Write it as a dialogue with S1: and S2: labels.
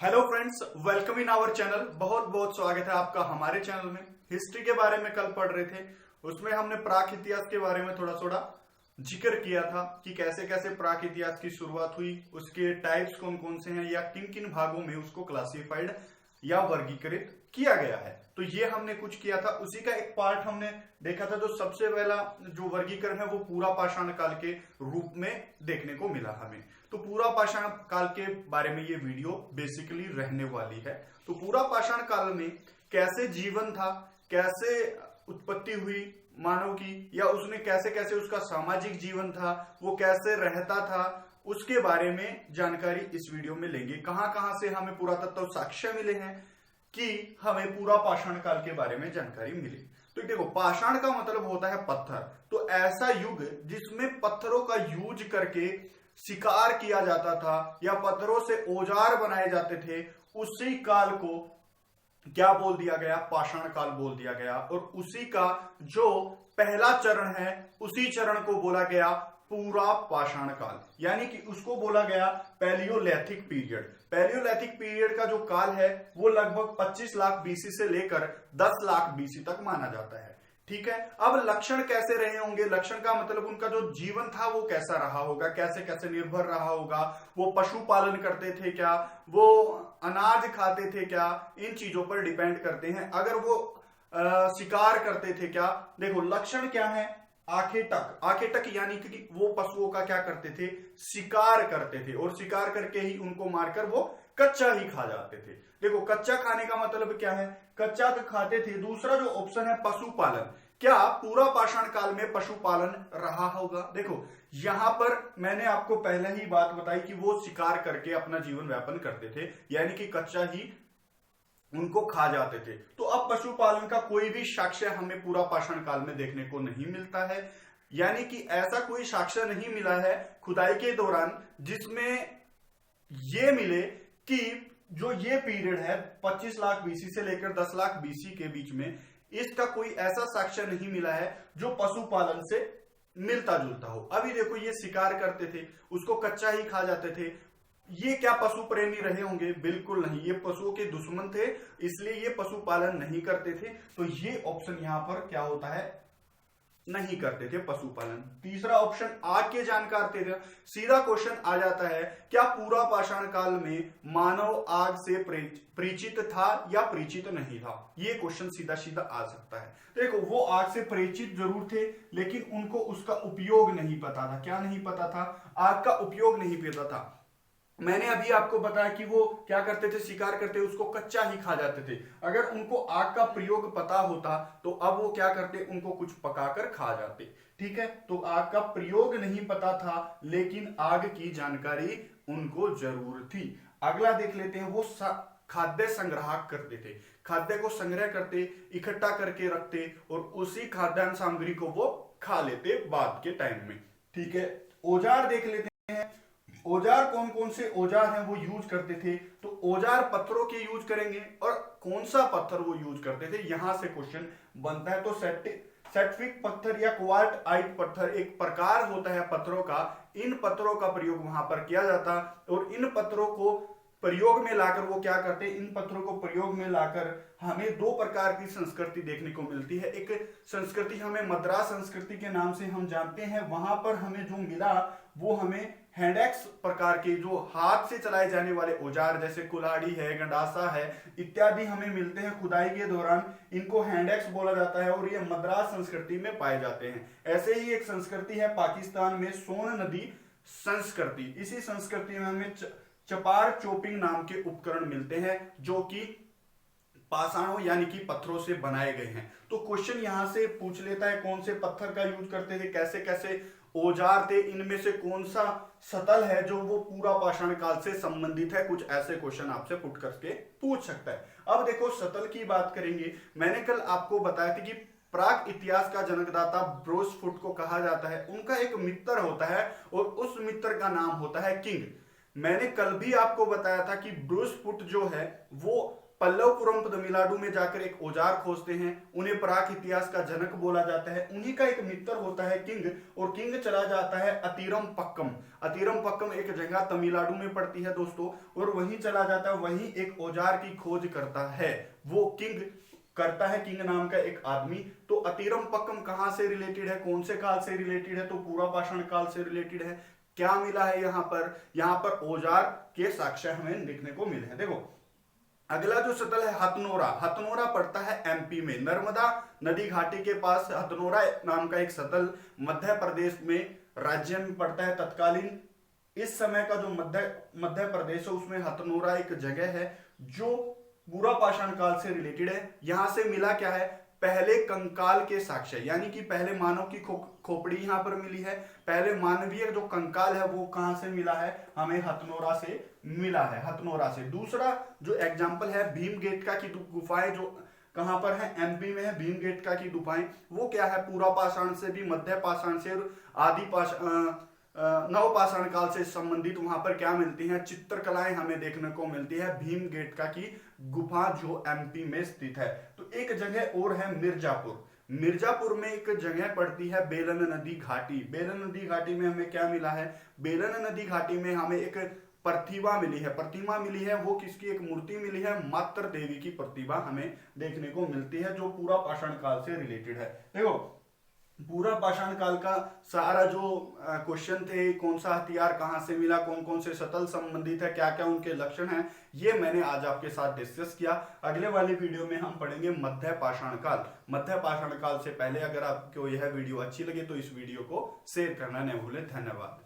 S1: Hello friends, welcome in our channel. बहुत बहुत स्वागत है आपका हमारे चैनल में। हिस्ट्री के बारे में कल पढ़ रहे थे, उसमें हमने प्राक इतिहास के बारे में थोड़ा थोड़ा जिक्र किया था कि कैसे कैसे प्राक इतिहास की शुरुआत हुई, उसके टाइप्स कौन कौन से हैं या किन किन भागों में उसको क्लासिफाइड या वर्गीकृत किया गया है। तो ये हमने कुछ किया था, उसी का एक पार्ट हमने देखा था। तो सबसे पहला जो वर्गीकरण है वो पूरा पाषाण काल के रूप में देखने को मिला हमें। तो पूरा पाषाण काल के बारे में ये वीडियो बेसिकली रहने वाली है। तो पूरा पाषाण काल में कैसे जीवन था, कैसे उत्पत्ति हुई मानव की, या उसने कैसे कैसे उसका सामाजिक जीवन था, वो कैसे रहता था, उसके बारे में जानकारी इस वीडियो में लेंगे। कहां कहां से हमें पुरातत्व साक्ष्य मिले हैं कि हमें पूरा पाषाण काल के बारे में जानकारी मिली। तो देखो, पाषाण का मतलब होता है पत्थर। तो ऐसा युग जिसमें पत्थरों का यूज करके शिकार किया जाता था या पत्थरों से औजार बनाए जाते थे, उसी काल को क्या बोल दिया गया? पाषाण काल बोल दिया गया। और उसी का जो पहला चरण है, उसी चरण को बोला गया पूरा पाषाण काल, यानी कि उसको बोला गया पैलियोलैथिक पीरियड। पैलियोलैथिक पीरियड का जो काल है वो लगभग 25 लाख बीसी से लेकर 10 लाख बीसी तक माना जाता है। ठीक है, अब लक्षण कैसे रहे होंगे? लक्षण का मतलब उनका जो जीवन था वो कैसा रहा होगा, कैसे कैसे निर्भर रहा होगा, वो पशुपालन करते थे क्या, वो अनाज खाते थे क्या, इन चीजों पर डिपेंड करते हैं। अगर वो शिकार करते थे क्या? देखो, लक्षण क्या है? आखेटक, आखेटक यानी कि वो पशुओं का क्या करते थे? शिकार करते थे, और शिकार करके ही उनको मारकर वो कच्चा ही खा जाते थे। देखो, कच्चा खाने का मतलब क्या है? कच्चा तो खाते थे। दूसरा जो ऑप्शन है पशुपालन, क्या पूरा पाषाण काल में पशुपालन रहा होगा? देखो, यहां पर मैंने आपको पहले ही बात बताई कि वो शिकार करके अपना जीवन व्यापन करते थे, यानी कि कच्चा ही उनको खा जाते थे। तो अब पशुपालन का कोई भी साक्ष्य हमें पूरा पाषाण काल में देखने को नहीं मिलता है, यानी कि ऐसा कोई साक्ष्य नहीं मिला है खुदाई के दौरान जिसमें ये मिले कि जो ये पीरियड है 25 लाख बीसी से लेकर 10 लाख बीसी के बीच में, इसका कोई ऐसा साक्ष्य नहीं मिला है जो पशुपालन से मिलता जुलता हो। अभी देखो, ये शिकार करते थे, उसको कच्चा ही खा जाते थे। ये क्या पशु प्रेमी रहे होंगे? बिल्कुल नहीं, ये पशुओं के दुश्मन थे, इसलिए ये पशुपालन नहीं करते थे। तो ये ऑप्शन यहां पर क्या होता है? नहीं करते थे पशुपालन। तीसरा ऑप्शन, आग के जानकार थे। सीधा क्वेश्चन आ जाता है, क्या पूरा पाषाण काल में मानव आग से परिचित था या परिचित नहीं था? ये क्वेश्चन सीधा सीधा आ सकता है। देखो, वो आग से परिचित जरूर थे, लेकिन उनको उसका उपयोग नहीं पता था। क्या नहीं पता था? आग का उपयोग नहीं पता था। मैंने अभी आपको बताया कि वो क्या करते थे? शिकार करते, उसको कच्चा ही खा जाते थे। अगर उनको आग का प्रयोग पता होता तो अब वो क्या करते? उनको कुछ पकाकर खा जाते। ठीक है, तो आग का प्रयोग नहीं पता था, लेकिन आग की जानकारी उनको जरूर थी। अगला देख लेते हैं, वो खाद्य संग्रह करते थे। खाद्य को संग्रह करते, इकट्ठा करके रखते, और उसी खाद्यान्न सामग्री को वो खा लेते बाद के टाइम में। ठीक है, औजार देख लेते हैं। औजार कौन कौन से औजार हैं वो यूज करते थे? तो औजार पत्थरों के यूज करेंगे, और कौन सा पत्थर वो यूज करते थे, यहां से क्वेश्चन बनता है। तो सेट्रिक पत्थर या क्वार्टआइट पत्थर एक प्रकार होता है पत्थरों का। इन पत्थरों का प्रयोग वहां पर किया जाता, और इन पत्थरों को प्रयोग में लाकर वो क्या करते? इन पत्थरों को प्रयोग में लाकर हमें दो प्रकार की संस्कृति देखने को मिलती है। एक संस्कृति हमें मद्रास संस्कृति के नाम से हम जानते हैं। वहां पर हमें जो मिला वो हमें हैंडेक्स प्रकार के, जो हाथ से चलाए जाने वाले औजार, जैसे कुल्हाड़ी है, गंडासा है, इत्यादि हमें मिलते हैं खुदाई के दौरान। इनको हैंडेक्स बोला जाता है, और ये मद्रास संस्कृति में पाए जाते हैं। ऐसे ही एक संस्कृति है पाकिस्तान में, सोन नदी संस्कृति। इसी संस्कृति में हमें चपार चोपिंग नाम के उपकरण मिलते हैं, जो कि पाषाणों यानी कि पत्थरों से बनाए गए हैं। तो क्वेश्चन यहां से पूछ लेता है, कौन से पत्थर का यूज करते थे, कैसे कैसे औजार थे, इनमें से कौन सा सतल है जो वो पूरा पाषाण काल से संबंधित है? कुछ ऐसे क्वेश्चन आपसे पुट करके पूछ सकता है। अब देखो, सतल की बात करेंगे। मैंने कल आपको बताया था कि प्राक इतिहास का जनकदाता ब्रोसफुट को कहा जाता है। उनका एक मित्र होता है, और उस मित्र का नाम होता है किंग। मैंने कल भी आपको बताया था कि ब्रूसफुट जो है वो पल्लवपुरम तमिलनाडु में जाकर एक औजार खोजते हैं। उन्हें प्राक इतिहास का जनक बोला जाता है। उन्हीं का एक मित्र होता है किंग, और किंग चला जाता है अतीरम पक्कम। अतीरम पक्कम एक जगह तमिलनाडु में पड़ती है दोस्तों, और वहीं चला जाता है, वहीं एक औजार की खोज करता है। वो किंग करता है, किंग नाम का एक आदमी। तो अतीरम पक्कम कहां से रिलेटेड है, कौन से काल से रिलेटेड है, तो पूरा पाषाण काल से रिलेटेड है। क्या मिला है यहाँ पर औजार के साक्ष्य हमें देखने को मिले हैं। देखो अगला जो सतल है हथनोरा, हथनोरा पड़ता है एमपी में, नर्मदा नदी घाटी के पास हथनोरा नाम का एक सतल मध्य प्रदेश में राज्य में पड़ता है। तत्कालीन इस समय का जो मध्य प्रदेश है उसमें हथनोरा एक जगह है जो पूरा पाषाण काल से रिलेटेड है। यहां से मिला क्या है, पहले कंकाल के साक्ष्य, यानी कि पहले मानव की खोपड़ी यहां पर मिली है। पहले मानवीय जो कंकाल है वो कहां से मिला है, हमें हथनोरा से मिला है, हथनोरा से। दूसरा जो एग्जांपल है भीमगेटका की गुफाएं, जो कहां पर है, एमपी में है भीमगेटका की गुफाएं। वो क्या है, पूरा पाषाण से भी, मध्य पाषाण से, आदि नवपाषाण काल से संबंधित वहां पर क्या मिलती हैं, चित्रकलाएं हमें देखने को मिलती है भीमगेटका की गुफा जो एमपी में स्थित है। तो एक जगह और है मिर्जापुर, मिर्जापुर में एक जगह पड़ती है बेलन नदी घाटी। बेलन नदी घाटी में हमें क्या मिला है, बेलन नदी घाटी में हमें एक प्रतिमा मिली है, प्रतिमा मिली है, वो किसकी, एक मूर्ति मिली है, मात्र देवी की प्रतिमा हमें देखने को मिलती है, जो पूरा पाषाण काल से रिलेटेड है। देखो पूरा पाषाण काल का सारा जो क्वेश्चन थे, कौन सा हथियार कहां से मिला, कौन कौन से सतल संबंधित है, क्या क्या उनके लक्षण हैं, ये मैंने आज आपके साथ डिस्कस किया। अगले वाली वीडियो में हम पढ़ेंगे मध्य पाषाण काल। मध्य पाषाण काल से पहले अगर आपको यह वीडियो अच्छी लगे तो इस वीडियो को शेयर करना न भूलें। धन्यवाद।